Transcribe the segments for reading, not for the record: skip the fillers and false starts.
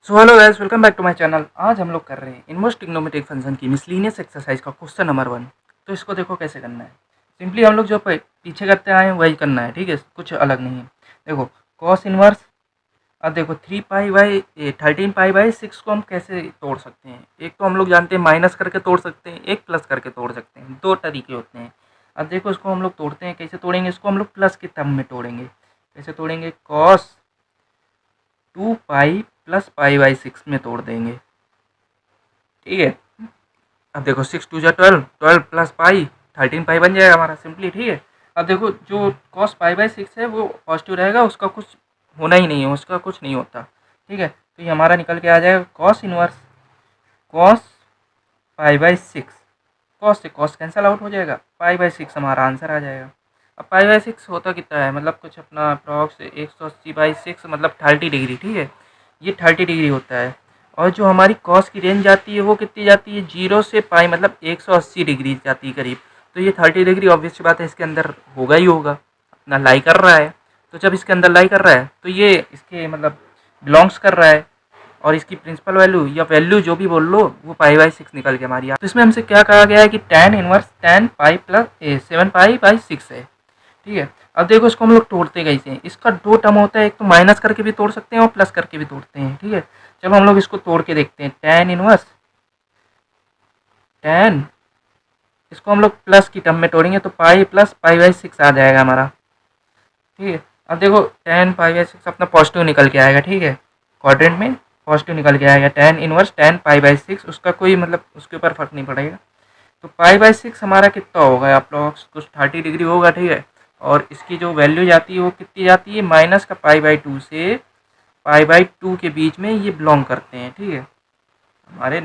So hello guys, welcome back to my channel. आज हम लोग कर रहे हैं इनवर्स ट्रिग्नोमेट्रिक फंक्शन की मिसलिनियस एक्सरसाइज का क्वेश्चन नंबर 1। तो इसको देखो कैसे करना है। सिंपली हम लोग जो पीछे करते आए हैं वही करना है, ठीक है, कुछ अलग नहीं है। देखो कॉस इनवर्स। अब देखो 13 पाई बाई 6 को हम कैसे तोड़ सकते हैं। एक तो हम लोग जानते हैं माइनस करके तोड़ सकते हैं, एक प्लस करके तोड़ सकते हैं, दो तरीके होते हैं। अब देखो इसको हम लोग तोड़ते हैं, कैसे तोड़ेंगे इसको हम लोग प्लस के टर्म में तोड़ेंगे। कैसे तोड़ेंगे, कॉस 2 पाई प्लस पाई/6 में तोड़ देंगे, ठीक है। अब देखो 6 2 12, 12 प्लस पाई 13 पाई बन जाएगा हमारा सिंपली, ठीक है। अब देखो जो कॉस पाई/6 है वो पॉजिटिव रहेगा, उसका कुछ होना ही नहीं है, उसका कुछ नहीं होता, ठीक है। तो ये हमारा निकल के आ जाएगा कॉस इनवर्स कॉस पाई/6। कॉस से कॉस कैंसिल आउट हो जाएगा, पाई/6 हमारा आंसर आ जाएगा। अब पाई/6 होता कितना है, मतलब कुछ अपना अप्रॉक्स 180/6 मतलब 30 डिग्री, ठीक है। ये 30 डिग्री होता है। और जो हमारी कॉस की रेंज जाती है वो कितनी जाती है, 0 से पाई मतलब 180 डिग्री जाती है करीब। तो ये 30 डिग्री ऑब्वियस सी बात है इसके अंदर होगा ही होगा, अपना लाई कर रहा है। तो जब इसके अंदर लाई कर रहा है तो ये इसके मतलब बिलोंग्स कर रहा है। और इसकी प्रिंसिपल वैल्यू या वैल्यू जो भी बोल लो वो पाई/6 निकल के हमारी। तो इसमें हमसे क्या कहा गया है कि tan इनवर्स 10 पाई प्लस 7 पाई/6 है, ठीक है। अब देखो इसको हम लोग तोड़ते कैसे हैं। इसका दो टर्म होता है, एक तो माइनस करके भी तोड़ सकते हैं और प्लस करके भी तोड़ते हैं, ठीक है। चलो हम लोग इसको तोड़ के देखते हैं। tan इनवर्स tan, इसको हम लोग प्लस की टर्म में तोड़ेंगे तो पाई प्लस पाई/6 आ जाएगा हमारा, ठीक है। अब देखो tan पाई/6 अपना पॉजिटिव निकल के आएगा, ठीक है। क्वाड्रेंट में पॉजिटिव निकल के आएगा। tan इनवर्स tan पाई/6 उसका कोई मतलब उसके ऊपर फर्क नहीं पड़ेगा। तो पाई/6 हमारा कितना होगा, अप्रॉक्स कुछ 30 डिग्री होगा, ठीक है। और इसकी जो वैल्यू जाती है वो कितनी जाती है, माइनस का पाई/2 से पाई/2 के बीच में ये बिलोंग करते हैं, ठीक है। हमारे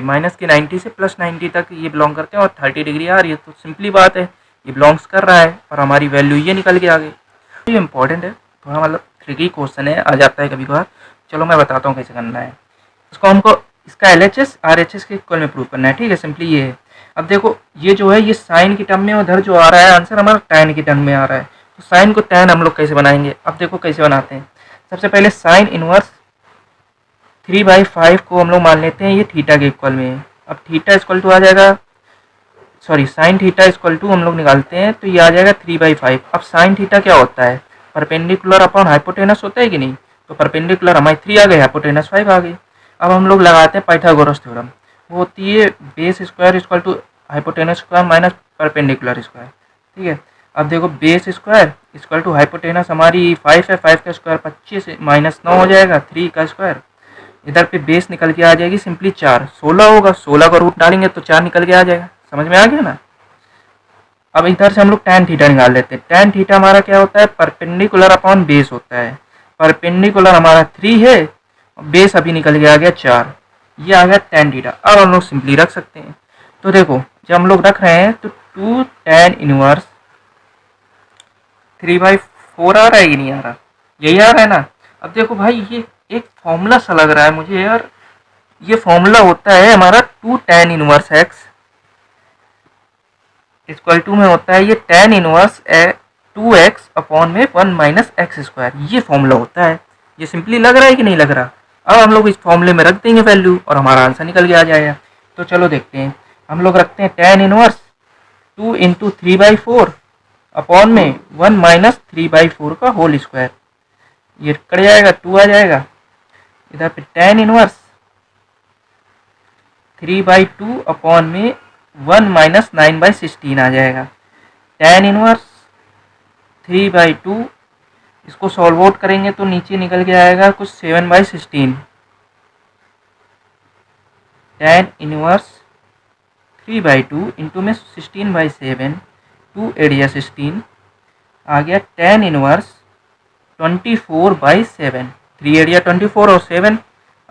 माइनस के 90 से प्लस 90 तक ये बिलोंग करते हैं और 30 डिग्री आ रही है, तो सिंपली बात है ये बिलोंग्स कर रहा है और हमारी वैल्यू ये निकल के आ गई। ये इंपॉर्टेंट है, थोड़ा मतलब ट्रिकी क्वेश्चन है, आ जाता है कभी कभार। चलो मैं बताता हूँ कैसे करना है। इसको हमको इसका LHS RHS के इक्वल में प्रूव करना है, ठीक है। सिंपली ये है। अब देखो ये जो है ये साइन की टर्म में, उधर जो आ रहा है आंसर हमारा tan की टर्म में आ रहा है। तो साइन को tan हम लोग कैसे बनाएंगे, अब देखो कैसे बनाते हैं। सबसे पहले साइन इनवर्स 3/5 को हम लोग मान लेते हैं ये थीटा के इक्वल में है। अब थीटा इक्वल टू आ जाएगा, sorry sine theta equal to हम लोग निकालते हैं तो ये आ जाएगा 3/5। अब साइन थीटा क्या होता है, परपेंडिकुलर अपॉन हाइपोटेनस होता है कि नहीं। तो परपेंडिकुलर हमारी 3 आ गई, हाइपोटेनस 5 आ गई। अब हम लोग लगाते हैं पाइथागोरस थ्योरम। वो होती है base square equal to hypotenuse square minus perpendicular square, ठीक है। अब देखो base square equal to hypotenuse हमारी 5 है, 5 का स्क्वायर 25 माइनस 9 हो जाएगा, 3 का स्क्वायर। इधर पे बेस निकल के आ जाएगी सिंपली 4, 16 होगा, 16 का रूट डालेंगे तो 4 निकल के आ जाएगा। समझ में आ गया ना। अब इधर से हम लोग tan थीटा निकाल लेते हैं। tan थीटा हमारा क्या होता है, परपेंडिकुलर अपॉन बेस होता है। परपेंडिकुलर हमारा 3 है, बेस अभी निकल के आ गया 4, ये आ गया tan थीटा। अब हम लोग सिंपली रख सकते हैं। तो देखो जब हम लोग रख रहे हैं तो 2 tan इनवर्स 3/4 आ रहा है कि नहीं आ रहा, यही आ रहा है ना। अब देखो भाई ये एक फॉर्मूला सा लग रहा है मुझे यार। ये फॉर्मूला होता है हमारा 2 tan inverse x equal to में होता है ये tan इनवर्स 2x अपॉन में 1 माइनस एक्स स्क्वायर, ये फॉर्मूला होता है। ये सिंपली लग रहा है कि नहीं लग रहा। अब हम लोग इस फॉर्मूले में रख देंगे वैल्यू और हमारा आंसर निकल के आ जाएगा। तो चलो देखते हैं। हम लोग रखते हैं tan इनवर्स 2 इंटू 3/4 अपॉन में 1 माइनस 3/4 का होल स्क्वायर, ये कट जाएगा, 2 आ जाएगा। इधर पे tan इनवर्स 3/2 अपॉन में 1 माइनस 9/16 आ जाएगा। tan इनवर्स 3/2, इसको सॉल्व आउट करेंगे तो नीचे निकल के आएगा कुछ 7/16। tan इनवर्स 3/2 इंटू में 16/7, 2 एरिया 16 आ गया। tan इनवर्स 24/7, 3 एरिया 24 और 7।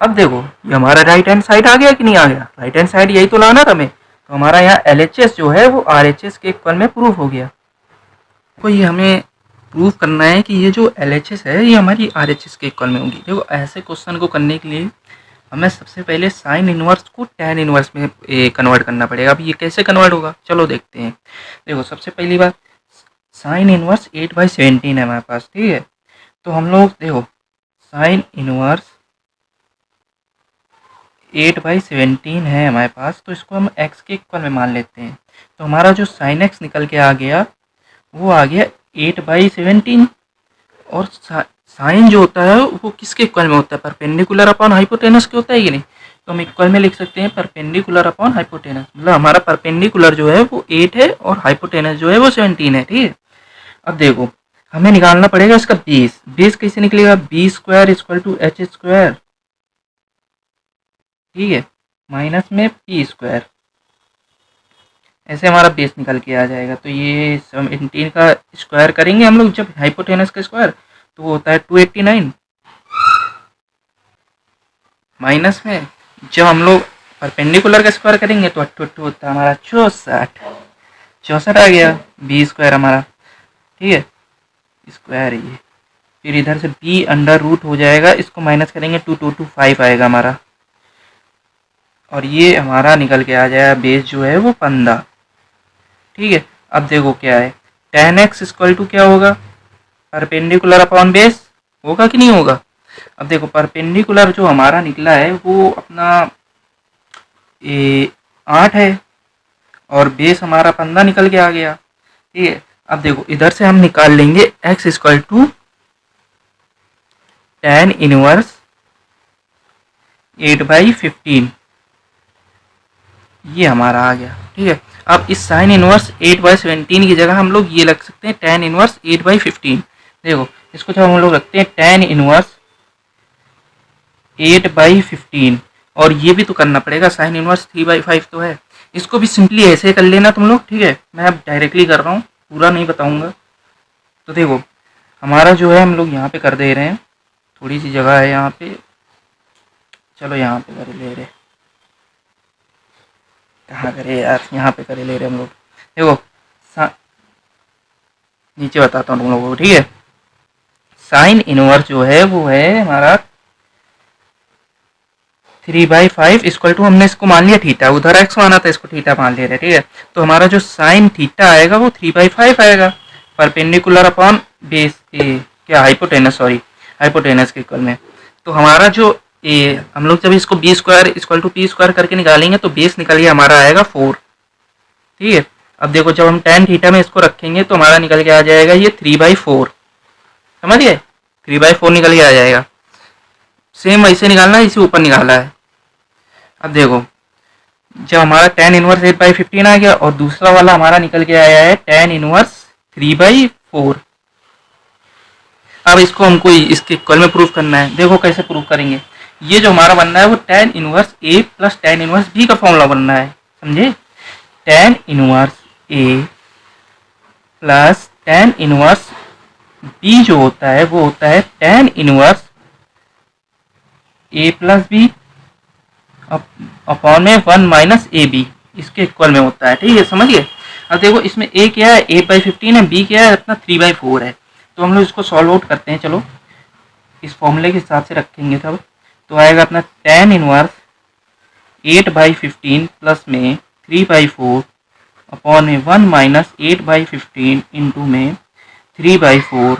अब देखो ये हमारा राइट हैंड साइड आ गया कि नहीं आ गया, राइट हैंड साइड यही तो लाना था हमें। तो हमारा यहाँ LHS जो है वो RHS के इक्वल में प्रूफ हो गया। तो ये हमें प्रूव करना है कि ये जो LHS है ये हमारी RHS के इक्वल में होगी। देखो ऐसे क्वेश्चन को करने के लिए हमें सबसे पहले साइन इनवर्स को tan इनवर्स में कन्वर्ट करना पड़ेगा। अब ये कैसे कन्वर्ट होगा चलो देखते हैं। देखो सबसे पहली बात, साइन इनवर्स 8/17 है हमारे पास, ठीक है। तो हम लोग देखो साइन इनवर्स 8/17 है हमारे पास, तो इसको हम x के इक्वल में मान लेते हैं। तो हमारा जो साइन x निकल के आ गया वो आ गया 8/17। और साइन जो होता है वो किसके इक्वल में होता है? परपेंडिकुलर अपॉन हाइपोटेनस के होता है कि नहीं? तो हम इक्वल में लिख सकते हैं परपेंडिकुलर अपॉन हाइपोटेनस। मतलब हमारा परपेंडिकुलर जो है वो 8 है और हाइपोटेनस जो है वो 17 है। ठीक है, अब देखो हमें निकालना पड़ेगा इसका बेस। बेस कैसे निकलेगा? B square equal to H square, ठीक है, माइनस में पी स्क्वायर। ऐसे हमारा बेस निकल के आ जाएगा। तो ये 17 का स्क्वायर करेंगे हम लोग जब हाइपोटेनस का स्क्वायर, तो वो होता है 289, माइनस में जब हम लोग परपेंडिकुलर का स्क्वायर करेंगे तो 8 होता है हमारा 64 आ गया बी स्क्वायर हमारा। ठीक है, स्क्वायर ये, फिर इधर से बी अंडर रूट हो जाएगा, इसको माइनस करेंगे 2225 आएगा हमारा। और ये हमारा निकल के आ जाएगा बेस जो है वो 15। ठीक है, अब देखो क्या है, tan x इक्वल टू क्या होगा? परपेंडिकुलर अपॉन बेस होगा कि नहीं होगा? अब देखो परपेंडिकुलर जो हमारा निकला है वो अपना 8 है और बेस हमारा 15 निकल के आ गया। ठीक है, अब देखो इधर से हम निकाल लेंगे x equal to tan inverse 8/15, ये हमारा आ गया। ठीक है, अब इस साइन इनवर्स 8/17 की जगह हम लोग ये रख सकते हैं tan इनवर्स 8/15। देखो इसको जब हम लोग रखते हैं tan इनवर्स 8/15, और ये भी तो करना पड़ेगा, साइन इनवर्स 3/5 तो है, इसको भी सिंपली ऐसे कर लेना तुम लोग। ठीक है, मैं अब डायरेक्टली कर रहा हूँ, पूरा नहीं बताऊँगा। तो देखो हमारा जो है हम लोग यहाँ पे कर दे रहे हैं, थोड़ी सी जगह है यहाँ पे, चलो यहाँ पे कर ले रहे, कहाँ करे यार, यहाँ पे करे ले रहे हम लोग। देखो नीचे बताता हूँ तुम लोगों को। ठीक है, साइन इनवर्स जो है वो है हमारा 3/5 इक्वल टू, हमने इसको मान लिया थीटा, उधर एक्स माना था, इसको थीटा मान ले रहे। ठीक है, तो हमारा जो साइन थीटा आएगा वो 3/5 आएगा, परपेंडिकुलर अपॉन बेस क्या हाइपोटेनस, सॉरी हाइपोटेनस के इक्वल में। तो हमारा जो हम लोग जब इसको B square equal to P square करके निकालेंगे तो बेस निकल के हमारा आएगा 4। ठीक है, अब देखो जब हम tan थीटा में इसको रखेंगे तो हमारा निकल के आ जाएगा ये 3/4, समझ गए? 3/4 निकल के आ जाएगा। सेम वैसे निकालना है, इसी ऊपर निकाला है। अब देखो जब हमारा tan इनवर्स 8/15 आ गया और दूसरा वाला हमारा निकल के आया है tan इनवर्स 3/4। अब इसको हमको इसके इक्वल में प्रूफ करना है। देखो कैसे प्रूफ करेंगे, ये जो हमारा बनना है वो tan inverse a plus tan inverse b का फॉर्मूला बनना है, समझे? tan inverse a plus tan inverse b जो होता है वो होता है tan inverse a plus B upon में 1 माइनस ए बी, इसके इक्वल में होता है। ठीक है, समझिए? अब देखो इसमें a क्या है? 8/15 है, b क्या है? अपना 3/4 है। तो हम लोग इसको सॉल्व आउट करते हैं। चलो इस फॉर्मूले के हिसाब से रखेंगे तब, तो आएगा अपना tan इनवर्स 8/15 प्लस में 3/4 अपॉन में 1 माइनस 8/15 इंटू में 3/4,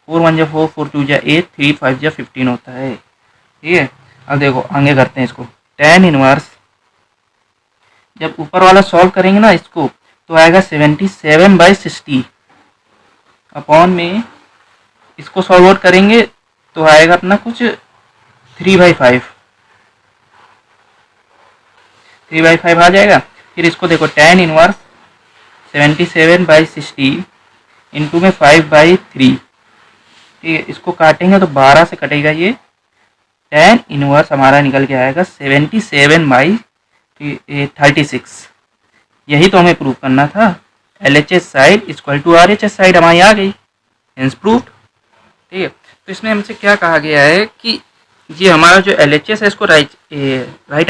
4 1 जा 4, 4 2 जा 8, 3 5 जा 15 होता है। ठीक है, अब देखो आगे करते हैं इसको। tan इनवर्स जब ऊपर वाला सॉल्व करेंगे ना इसको तो आएगा 77/60 अपॉन में इसको सॉल्व आउट करेंगे तो आएगा अपना कुछ 3/5 आ जाएगा। फिर इसको देखो tan इनवर्स 77/60 इंटू में 5/3। ठीक है, इसको काटेंगे तो 12 से कटेगा ये, tan इनवर्स हमारा निकल के आएगा 77/36। यही तो हमें प्रूव करना था। LHS side equal to RHS side हमारी आ गई, हेंस प्रूव्ड। ठीक है, तो इसमें हमसे क्या कहा गया है कि ये हमारा जो LHS है इसको राइट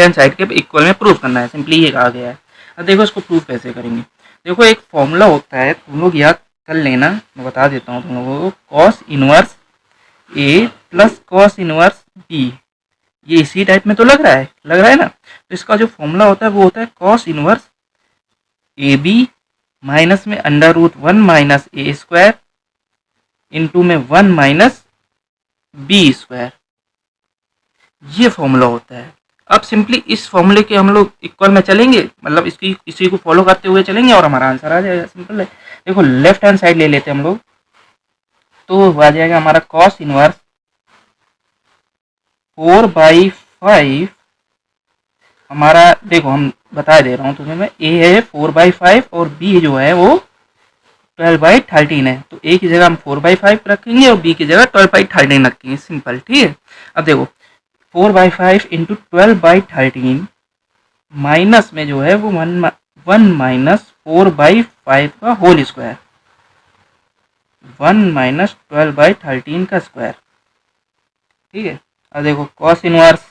हैंड साइड के इक्वल में प्रूव करना है, सिंपली ये कहा गया है। अब देखो इसको प्रूव कैसे करेंगे। देखो एक फॉर्मूला होता है, तुम लोग याद कर लेना, मैं बता देता हूँ तुम लोगों को। Cos inverse A plus cos inverse B, ये इसी टाइप में तो लग रहा है ना। तो इसका जो फॉर्मूला होता है वो होता है cos inverse A B minus में under root 1 minus A square into में 1 माइनस बी स्क्वायर, ये फॉर्मूला होता है। अब सिंपली इस फॉर्मूले के हम लोग इक्वल में चलेंगे, मतलब इसकी इसी को फॉलो करते हुए चलेंगे और हमारा आंसर आ जाएगा। सिंपल है। देखो लेफ्ट हैंड साइड ले लेते हैं हम लोग, तो आ जाएगा हमारा कॉस इनवर्स 4/5। हमारा देखो हम बता दे रहा हूँ तुम्हें मैं, ए है 4/5 और बी जो है वो 12/13 है। तो ए की जगह हम 4/5 रखेंगे और बी की जगह 12/13 रखेंगे। सिंपल, ठीक है। अब देखो 4/5 इंटू 12/13 माइनस में जो है वो 1 माइनस 4/5 का होल स्क्वायर, 1 माइनस 12/13 का स्क्वायर, ठीक है। अब देखो कॉस इनवर्स,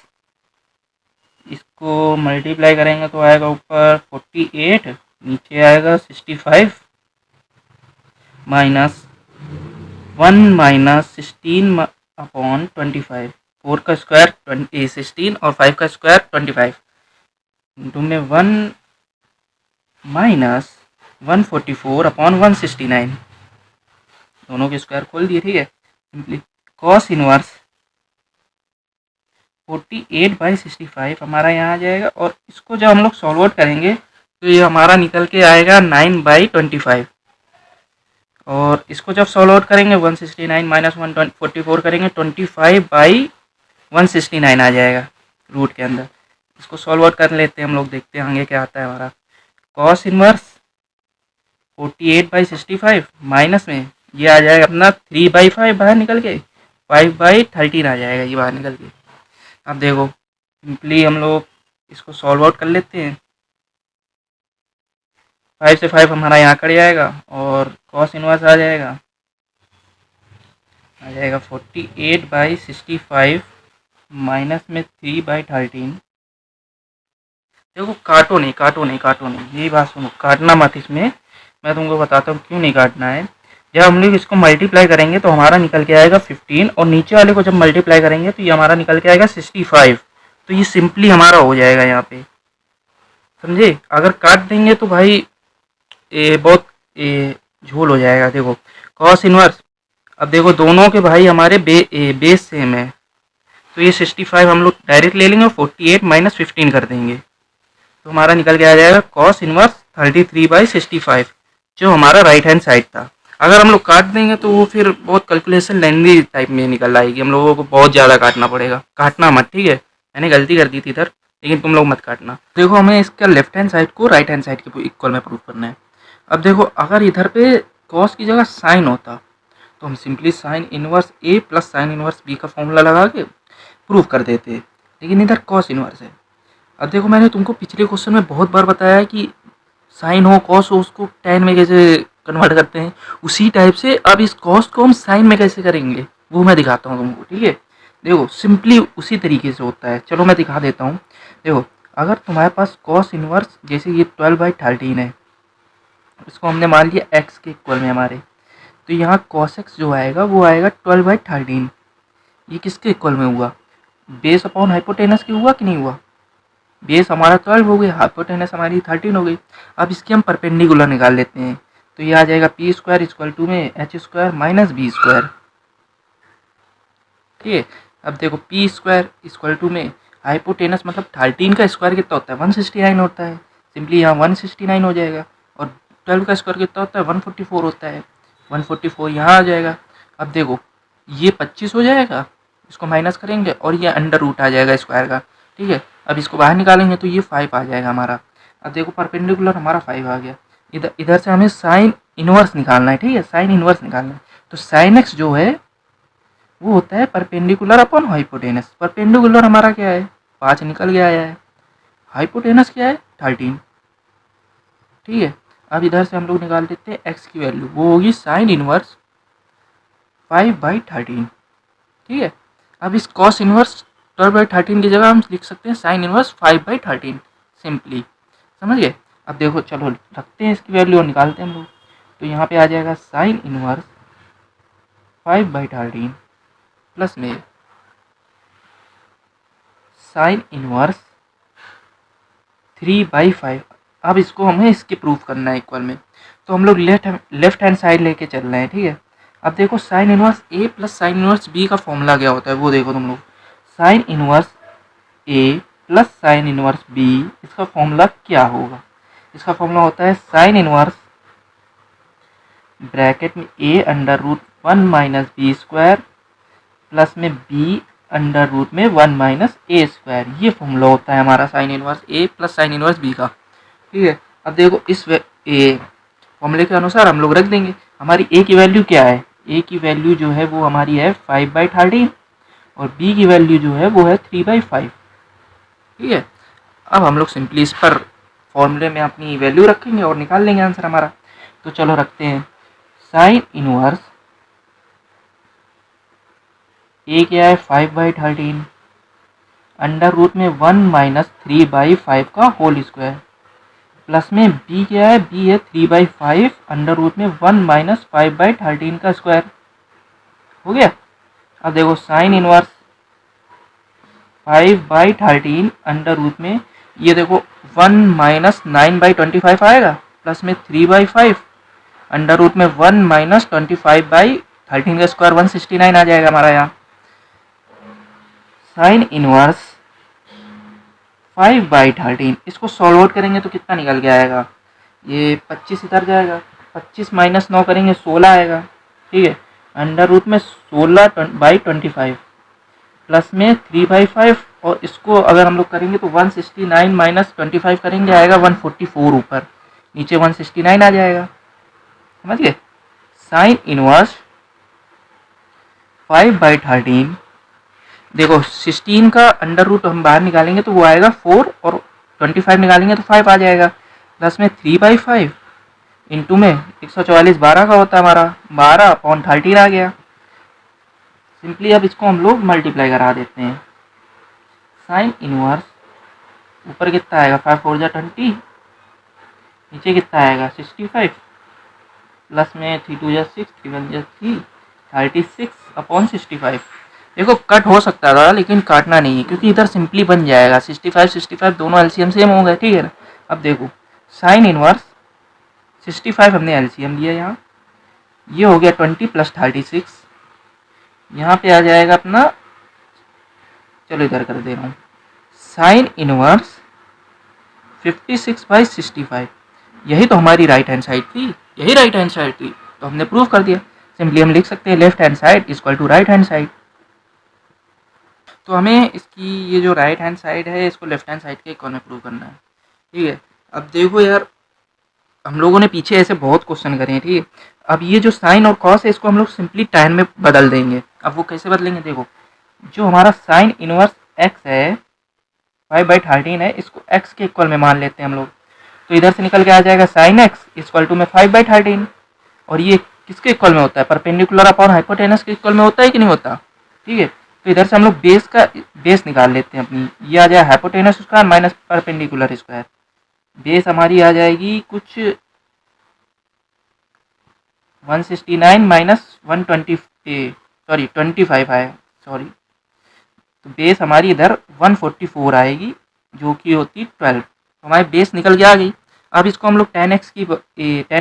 इसको मल्टीप्लाई करेंगे तो आएगा ऊपर 48, नीचे आएगा 65 माइनस 1 माइनस 16/25। 4 का स्क्वायर 16 और 5 का स्क्वायर 25 इंटू में 1 माइनस 144/169, दोनों के स्क्वायर खोल दिए, ठीक है। सिंपली कॉस इनवर्स 48/65 हमारा यहाँ आ जाएगा, और इसको जब हम लोग सॉल्व आउट करेंगे तो ये हमारा निकल के आएगा 9/25, और इसको जब सॉल्व आउट करेंगे 169 माइनस 144 करेंगे 25/169 आ जाएगा रूट के अंदर। इसको सॉल्व आउट कर लेते हैं हम लोग, देखते हैं आगे क्या आता है हमारा। कॉस इनवर्स 48/65 माइनस में ये आ जाएगा अपना 3/5 बाहर निकल के 5/13 आ जाएगा ये बाहर निकल के। अब देखो सिंपली हम लोग इसको सॉल्व आउट कर लेते हैं। 5 से 5 हमारा यहाँ कट जाएगा और कॉस इनवर्स आ जाएगा 48/65 माइनस में 3/13। देखो काटो नहीं, यही बात सुनो, काटना मत इसमें, मैं तुमको बताता हूँ क्यों नहीं काटना है। जब हम लोग इसको मल्टीप्लाई करेंगे तो हमारा निकल के आएगा 15, और नीचे वाले को जब मल्टीप्लाई करेंगे तो ये हमारा निकल के आएगा 65। तो ये सिंपली हमारा हो जाएगा यहाँ पे, समझे। अगर काट देंगे तो भाई बहुत झोल हो जाएगा। देखो कॉस इनवर्स, अब देखो दोनों के भाई हमारे बेस सेम है, तो ये 65 हम लोग डायरेक्ट ले लेंगे और 48 माइनस 15 कर देंगे, तो हमारा निकल के आ जाएगा कॉस इनवर्स 33/65, जो हमारा राइट हैंड साइड था। अगर हम लोग काट देंगे तो वो फिर बहुत कैलकुलेशन लेंदी टाइप में निकल आएगी, हम लोगों को बहुत ज़्यादा काटना पड़ेगा। काटना मत, ठीक है, मैंने गलती कर दी थी इधर, लेकिन तुम लोग मत काटना। देखो हमें इसका लेफ्ट हैंड साइड को राइट हैंड साइड के इक्वल में प्रूव करना है। अब देखो अगर इधर पे कॉस की जगह साइन होता तो हम simply sign inverse A plus sine inverse B का फॉर्मूला लगा के प्रूव कर देते, लेकिन इधर कॉस इनवर्स है। अब देखो मैंने तुमको पिछले क्वेश्चन में बहुत बार बताया है कि साइन हो कॉस हो उसको टैन में कैसे कन्वर्ट करते हैं, उसी टाइप से अब इस कॉस को हम साइन में कैसे करेंगे वो मैं दिखाता हूँ तुमको, ठीक है। देखो सिंपली उसी तरीके से होता है, चलो मैं दिखा देता हूँ। देखो अगर तुम्हारे पास कॉस इनवर्स, जैसे ये 12/13 है, इसको हमने मान लिया एक्स के इक्वल में हमारे, तो यहाँ कॉस एक्स जो आएगा वो आएगा 12/13। ये किसके इक्वल में हुआ, बेस अपॉन हाइपोटेनस के हुआ कि नहीं हुआ। बेस हमारा 12 हो गई, हाइपोटेनस हमारी 13 हो गई। अब इसकी हम परपेंडिकुलर निकाल लेते हैं, तो ये आ जाएगा पी स्क्वायर इक्वल टू में H square minus B square, ठीक है। अब देखो पी स्क्वायर इक्वल टू में हाइपोटेनस मतलब 13 का स्क्वायर कितना होता है 169 होता है, सिंपली यहाँ 169 हो जाएगा, और 12 का स्क्वायर कितना होता है 144 होता है, 144 यहाँ आ जाएगा। अब देखो ये 25 हो जाएगा, इसको माइनस करेंगे और ये अंडर रूट आ जाएगा स्क्वायर का, ठीक है। अब इसको बाहर निकालेंगे तो ये 5 आ जाएगा हमारा। अब देखो परपेंडिकुलर हमारा 5 आ गया, इधर इधर से हमें साइन इनवर्स निकालना है, ठीक है, साइन इनवर्स निकालना है। तो साइन एक्स जो है वो होता है परपेंडिकुलर अपॉन हाइपोटेनस। परपेंडिकुलर हमारा क्या है 5 निकल गया है, हाइपोटेनस क्या है 13, ठीक है। अब इधर से हम लोग निकाल देते हैं एक्स की वैल्यू, वो होगी साइन इनवर्स 5/13, ठीक है। अब इस कॉस इनवर्स 12/13 की जगह हम लिख सकते हैं साइन इनवर्स 5/13, सिंपली, समझ गए। अब देखो चलो रखते हैं इसकी वैल्यू और निकालते हैं हम लोग, तो यहाँ पे आ जाएगा साइन इनवर्स 5/13 प्लस में साइन इनवर्स 3/5। अब इसको हमें इसके प्रूफ करना है इक्वल में, तो हम लोग लेफ्ट हैंड साइड लेके चल रहे हैं, ठीक है। अब देखो sign inverse A plus sine inverse B का फॉर्मूला क्या होता है वो देखो तुम लोग, sign inverse A plus sine inverse B, इसका फॉर्मूला क्या होगा? इसका फॉर्मूला होता है साइन इनवर्स ब्रैकेट में A under root 1 minus B square plus में बी अंडर रूट में 1 माइनस ए स्क्वायर। ये फॉर्मूला होता है हमारा sine inverse A plus sine inverse B का। ठीक है, अब देखो इस ए फॉर्मूले के अनुसार हम लोग रख देंगे। हमारी ए की वैल्यू क्या है? ए की वैल्यू जो है वो हमारी है 5/13 और बी की वैल्यू जो है वो है 3/5। ठीक है, अब हम लोग सिंपली इस पर फॉर्मूले में अपनी वैल्यू रखेंगे और निकाल लेंगे आंसर हमारा। तो चलो रखते हैं साइन इनवर्स ए क्या है 5/13 अंडर रूट में 1 माइनस 3/5 का होल स्क्वायर प्लस में बी क्या है? बी है 3/5 अंडर रूट में 1 माइनस 5/13 का स्क्वायर। हो गया। अब देखो साइन इनवर्स 5/13 अंडर रूट में ये देखो 1 माइनस 9/25 आएगा प्लस में 3/5 अंडर रूट में 1 माइनस 25/13 का स्क्वायर 169 आ जाएगा हमारा यहाँ। साइन इनवर्स 5/13 इसको सॉल्व आउट करेंगे तो कितना निकल के आएगा? ये 25 इधर जाएगा, 25 माइनस 9 करेंगे 16 आएगा। ठीक है, अंडर रूट में 16/25 प्लस में 3/5 और इसको अगर हम लोग करेंगे तो 169 माइनस 25 करेंगे आएगा 144, ऊपर नीचे 169 आ जाएगा। समझ गए? साइन इनवर्स 5/13 देखो 16 का अंडर रूट हम बाहर निकालेंगे तो वो आएगा 4 और 25 निकालेंगे तो 5 आ जाएगा प्लस में 3/5 इंटू में 144 12 का होता है हमारा 12/13 आ गया। सिंपली अब इसको हम लोग मल्टीप्लाई करा देते हैं। साइन इनवर्स ऊपर कितना आएगा 5 4 जा 20 नीचे कितना आएगा 65 प्लस में 3 2 जा 6 3 1 जा 3 36/65। देखो कट हो सकता था लेकिन काटना नहीं है क्योंकि इधर सिंपली बन जाएगा 65 दोनों एलसीएम सेम हो गए। ठीक है, अब देखो साइन इनवर्स 65 हमने एलसीएम लिया यहाँ, ये हो गया 20 प्लस 36, यहाँ पे आ जाएगा अपना, चलो इधर कर दे रहा हूँ, साइन इनवर्स 56/65। यही तो हमारी राइट हैंड साइड थी, यही राइट हैंड साइड थी, तो हमने प्रूव कर दिया। सिंपली हम लिख सकते हैं left hand side equal to right hand side. तो हमें इसकी ये जो राइट हैंड साइड है इसको लेफ्ट हैंड साइड के इक्वल में प्रूव करना है। ठीक है, अब देखो यार हम लोगों ने पीछे ऐसे बहुत क्वेश्चन करे हैं। ठीक है, अब ये जो साइन और कॉस है इसको हम लोग सिंपली tan में बदल देंगे। अब वो कैसे बदलेंगे? देखो जो हमारा साइन इनवर्स x है 5/13 है, इसको x के इक्वल में मान लेते हैं हम लोग, तो इधर से निकल के आ जाएगा साइन x इक्वल टू में 5/13 और ये किसके इक्वल में होता है? परपेंडिकुलर अपॉन हाइपोटेनस के इक्वल में होता है कि नहीं होता? ठीक है, तो इधर से हम लोग बेस निकाल लेते हैं अपनी, ये आ जाए hypotenuse square minus perpendicular square, base हमारी आ जाएगी कुछ 169 माइनस 25 आए, सॉरी, तो बेस हमारी इधर 144 आएगी जो कि होती 12, तो हमारी बेस निकल के आ गई। अब इसको हम लोग tan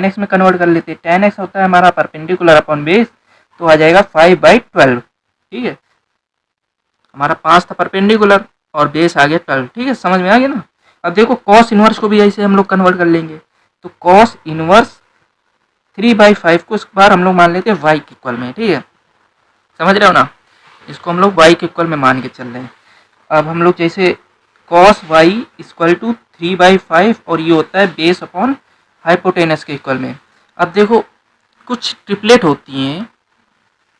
x में कन्वर्ट कर लेते हैं। tan x होता है हमारा परपेंडिकुलर अपॉन बेस, तो आ जाएगा 5/12। ठीक है, हमारा 5 था परपेंडिकुलर और बेस आ गया 12। ठीक है, समझ में आ गया ना? अब देखो कॉस इनवर्स को भी ऐसे हम लोग कन्वर्ट कर लेंगे, तो कॉस इनवर्स 3/5 को इस बार हम लोग मान लेते हैं y के इक्वल में। ठीक है, समझ रहे हो ना? इसको हम लोग y के इक्वल में मान के चल रहे हैं। अब हम लोग जैसे कॉस y इक्वल टू 3/5 और ये होता है बेस अपॉन हाइपोटेनस के इक्वल में। अब देखो कुछ ट्रिपलेट होती हैं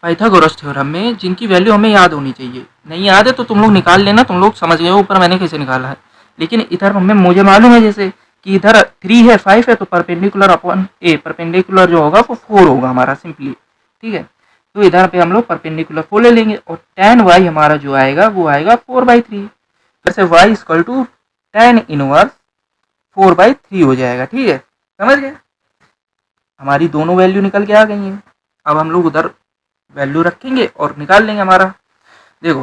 पाइथागोरस थ्योरम में जिनकी वैल्यू हमें याद होनी चाहिए। नहीं याद है तो तुम लोग निकाल लेना, तुम लोग समझ गए हो ऊपर मैंने कैसे निकाला है। लेकिन इधर मुझे मालूम है जैसे कि इधर 3 है 5 है तो परपेंडिकुलर अपॉन ए, परपेंडिकुलर जो होगा वो 4 होगा हमारा सिंपली। ठीक है, तो इधर पे हम लोग परपेंडिकुलर 4 ले लेंगे और tan y हमारा जो आएगा वो आएगा 4/3। जैसे y equal to tan inverse 4/3 हो जाएगा। ठीक है, समझ गए? हमारी दोनों वैल्यू निकल के आ गई हैं। अब हम लोग उधर वैल्यू रखेंगे और निकाल लेंगे हमारा। देखो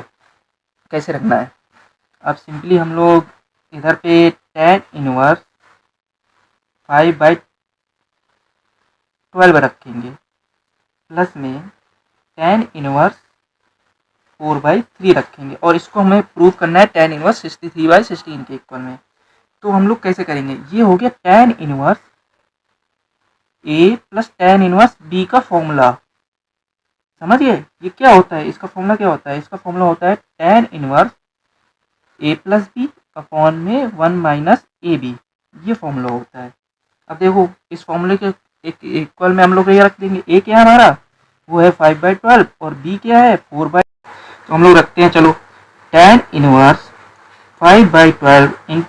कैसे रखना है। अब सिंपली हम लोग इधर पे tan इनवर्स 5/12 रखेंगे प्लस में tan इनवर्स 4/3 रखेंगे और इसको हमें प्रूव करना है tan इनवर्स 63/16 के इक्वल में। तो हम लोग कैसे करेंगे, ये हो गया tan inverse A plus tan inverse B का फॉर्मूला। समझिए ये क्या होता है, इसका फॉर्मूला क्या होता है, इसका फॉर्मूला होता है tan inverse A plus B upon में 1 माइनस ए बी, ये फॉर्मूला होता है। अब देखो इस फॉर्मूले के एक इक्वल में हम लोग ये रख देंगे, ए क्या है हमारा, वो है 5/12 और बी क्या है 4/, तो हम लोग रखते हैं चलो tan इनवर्स 5/12 इन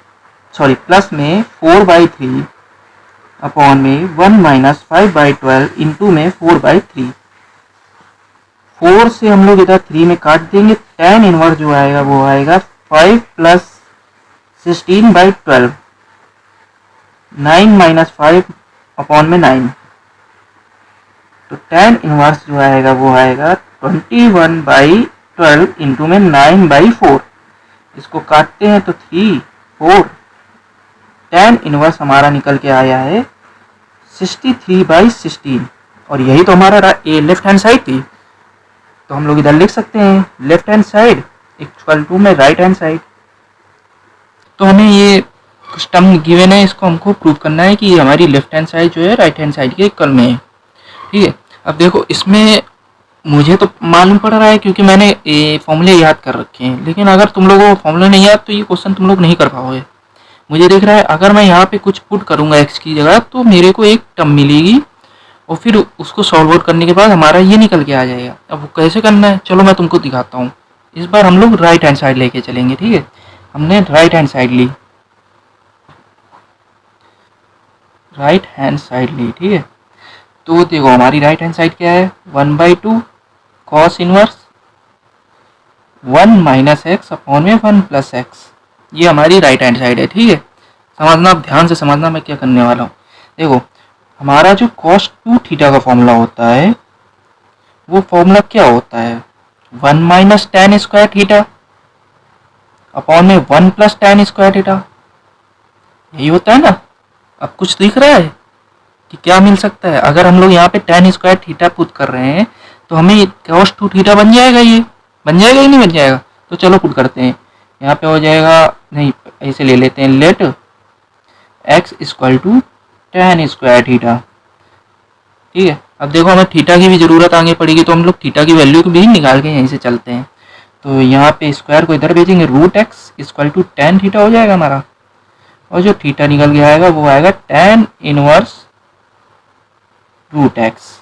सॉरी प्लस में 4/3 अपॉन में 1 माइनस 5/12 इंटू में 4/3। 4 से हम लोग इधर 3 में काट देंगे, tan इनवर्स जो आएगा वो आएगा 5 प्लस 16/12, 9 माइनस 5 अपॉन में 9, तो tan इनवर्स जो आएगा वो आएगा 21/12 इंटू में 9/4। इसको काटते हैं तो 3 4, tan इनवर्स हमारा निकल के आया है 63/16 और यही तो हमारा लेफ्ट हैंड साइड थी। तो हम लोग इधर लिख सकते हैं left hand side equal to में राइट हैंड साइड। तो हमें ये कुछ टर्म गिवन है, इसको हमको प्रूव करना है कि हमारी लेफ्ट हैंड साइड जो है राइट हैंड साइड के इक्वल में है। ठीक है, अब देखो इसमें मुझे तो मालूम पड़ रहा है क्योंकि मैंने ये फॉर्मूले याद कर रखे हैं, लेकिन अगर तुम लोगों को फॉर्मूले नहीं याद तो ये क्वेश्चन तुम लोग नहीं कर पाओगे। मुझे दिख रहा है अगर मैं यहाँ पे कुछ पुट करूँगा एक्स की जगह तो मेरे को एक टर्म मिलेगी और फिर उसको सॉल्व आउट करने के बाद हमारा ये निकल के आ जाएगा। अब वो कैसे करना है चलो मैं तुमको दिखाता हूँ। इस बार हम लोग राइट हैंड साइड लेके चलेंगे। ठीक है, हमने राइट हैंड साइड ली, राइट हैंड साइड ली। ठीक है, तो देखो हमारी राइट हैंड साइड क्या है 1/2 cos inverse 1 minus x upon में 1 प्लस एक्स, ये हमारी राइट हैंड साइड है। ठीक है, समझना, आप ध्यान से समझना मैं क्या करने वाला हूँ। देखो हमारा जो cos 2 थीटा का फॉर्मूला होता है वो फॉर्मूला क्या होता है 1 minus tan square theta upon में 1 प्लस tan स्क्वायर थीटा, यही होता है ना। अब कुछ दिख रहा है कि क्या मिल सकता है, अगर हम लोग यहाँ पे tan स्क्वायर थीटा पुट कर रहे हैं तो हमें cos 2 थीटा बन जाएगा, ये बन जाएगा ही नहीं बन जाएगा। तो चलो पुट करते हैं, यहाँ पे हो जाएगा, नहीं ऐसे ले लेते हैं, let x equal to tan square theta. ठीक है, अब देखो हमें थीटा की भी ज़रूरत आगे पड़ेगी तो हम लोग थीटा की वैल्यू को भी निकाल के यहीं से चलते हैं। तो यहाँ पे स्क्वायर को इधर भेजेंगे, root X equal to tan theta हो जाएगा हमारा, और जो थीटा निकल के आएगा वो आएगा tan इनवर्स रूट एक्स,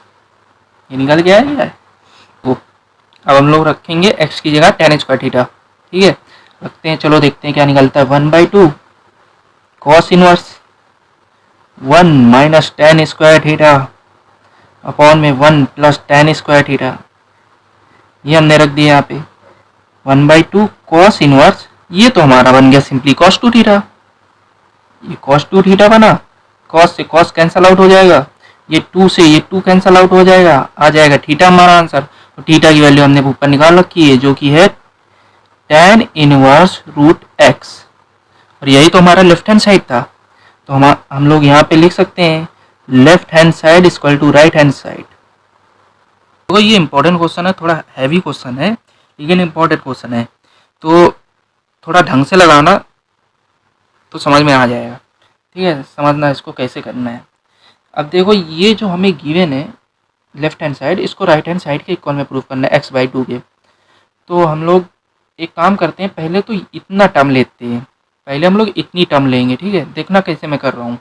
ये निकल के आएगा। तो अब हम लोग रखेंगे x की जगह tan स्क्वायर थीटा। ठीक है, रखते हैं, चलो देखते हैं क्या निकलता है 1/2 cos inverse 1 minus tan square theta upon में 1 प्लस tan स्क्वायर थीटा, ये हमने रख दिया यहाँ पे 1/2 कॉस इनवर्स, ये तो हमारा बन गया सिंपली cos 2 थीटा। ये cos 2 थीटा बना, cos से cos कैंसल आउट हो जाएगा, ये 2 से ये 2 कैंसल आउट हो जाएगा, आ जाएगा थीटा हमारा आंसर। तो थीटा की वैल्यू हमने ऊपर निकाल रखी है जो कि है tan इनवर्स रूट एक्स, और यही तो हमारा लेफ्ट हैंड साइड था। तो हम लोग यहाँ पे लिख सकते हैं left hand side equal to right hand side. तो ये इंपॉर्टेंट क्वेश्चन है, थोड़ा हैवी क्वेश्चन है लेकिन इंपॉर्टेंट क्वेश्चन है, तो थोड़ा ढंग से लगाना तो समझ में आ जाएगा। ठीक है, समझना इसको कैसे करना है। अब देखो ये जो हमें गिवन है लेफ्ट हैंड साइड, इसको राइट हैंड साइड के इक्वल में प्रूव करना है x/2 के। तो हम लोग एक काम करते हैं, पहले तो इतना टर्म लेते हैं, पहले हम लोग इतनी टर्म लेंगे। ठीक है, देखना कैसे मैं कर रहा हूँ।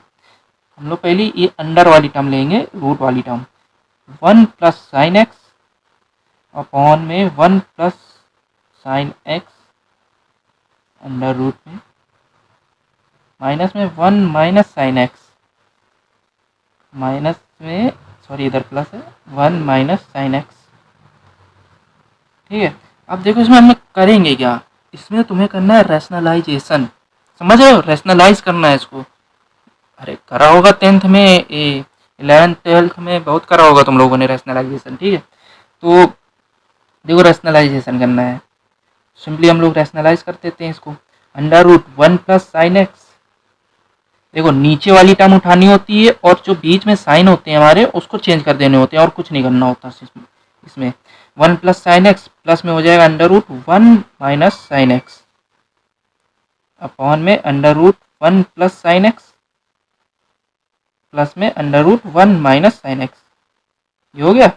हम लोग पहले ये अंडर वाली टर्म लेंगे, रूट वाली term 1 plus sine X upon में 1 plus sine X under root में माइनस में 1 माइनस साइन एक्स, माइनस में सॉरी इधर प्लस है 1 माइनस साइन एक्स। ठीक है, अब देखो इसमें हम करेंगे क्या, इसमें तुम्हें करना है रैशनलाइजेशन, समझ रहे हो, रैशनलाइज करना है इसको। अरे करा होगा 10th में, 11th 12th में बहुत करा होगा तुम लोगों ने रैशनलाइजेशन। ठीक है, तो देखो रैशनलाइजेशन करना है, सिंपली हम लोग रैशनलाइज कर देते हैं इसको, under root 1 plus sine X. देखो नीचे वाली टर्म उठानी होती है और जो बीच में साइन होते हैं हमारे उसको चेंज कर देने होते हैं और कुछ नहीं करना होता इसमें। 1 प्लस साइन एक्स प्लस में हो जाएगा under root 1 minus sine X upon में under root 1 plus sine X plus में under root 1 minus sine X. ये हो गया,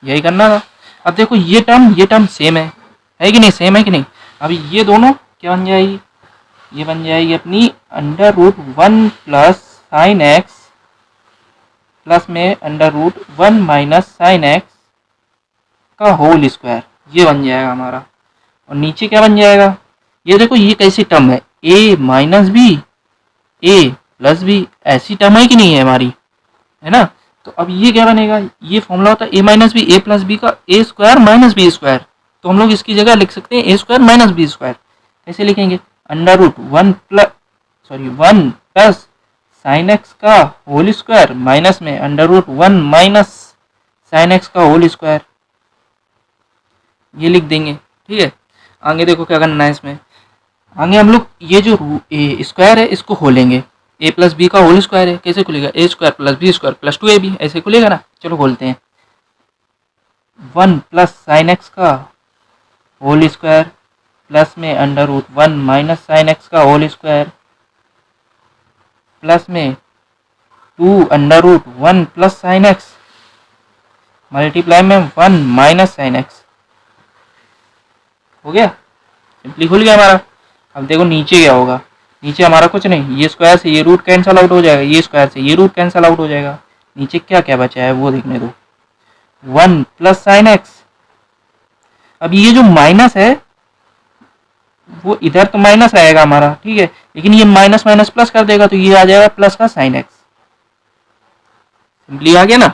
यही करना था। अब देखो ये टर्म सेम है कि नहीं, सेम है कि नहीं। अब ये दोनों क्या बन जाएगी, ये बन जाएगी अपनी under root 1 plus sine X plus में under root 1 minus sine X का होल स्क्वायर, ये बन जाएगा हमारा। और नीचे क्या बन जाएगा, ये देखो ये कैसी टर्म है, a minus B A plus B, ऐसी टर्म है कि नहीं है हमारी, है ना। तो अब ये क्या बनेगा, ये फॉर्मूला होता है a minus B A plus B का A square minus B square. तो हम लोग इसकी जगह लिख सकते हैं A square minus B square. कैसे लिखेंगे, under root 1 plus sine X का होल स्क्वायर माइनस में under root 1 minus sine X का होल स्क्वायर, ये लिख देंगे। ठीक है, आगे देखो क्या करना है इसमें। आगे हम लोग ये जो स्क्वायर है इसको खोलेंगे, ए प्लस बी का होल स्क्वायर है, कैसे खुलेगा, A square plus B square plus 2ab, ऐसे खुलेगा ना। चलो खोलते हैं, 1 प्लस साइन एक्स का होल स्क्वायर प्लस में under root 1 minus sine X का होल स्क्वायर प्लस में 2 under root 1 plus sine X multiply में 1 माइनस साइन एक्स। हो गया, सिंपली खुल गया हमारा। अब देखो नीचे क्या होगा, नीचे हमारा कुछ नहीं, ये स्क्वायर से ये रूट कैंसिल आउट हो जाएगा, ये स्क्वायर से ये रूट कैंसिल आउट हो जाएगा। नीचे क्या क्या बचा है वो देखने दो, 1 प्लस साइन एक्स। अब ये जो माइनस है वो इधर तो माइनस आएगा हमारा, ठीक है, लेकिन ये माइनस माइनस प्लस कर देगा तो ये आ जाएगा प्लस का साइन एक्स। सिंपली आ गया ना,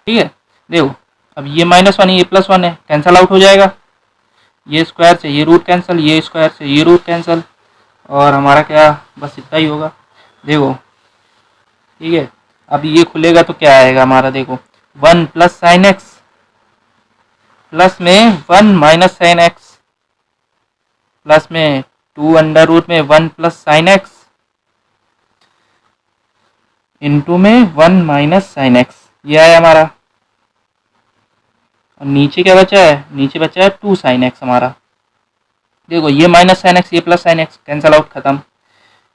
ठीक है। देखो अब ये -1 ये +1 है, कैंसिल आउट हो जाएगा, ये स्क्वायर से ये रूट कैंसिल, ये स्क्वायर से ये रूट कैंसिल, और हमारा क्या बस इतना ही होगा। देखो ठीक है, अब ये खुलेगा तो क्या आएगा हमारा, देखो 1 प्लस साइन एक्स प्लस में 1 माइनस साइन एक्स प्लस में 2 अंडर रूट में 1 प्लस साइन एक्स इंटू में 1 माइनस साइन एक्स, ये आया हमारा। और नीचे क्या बचा है, नीचे बचा है 2 साइन एक्स हमारा। देखो ये माइनस साइन एक्स ये plus sine x cancel out, खत्म।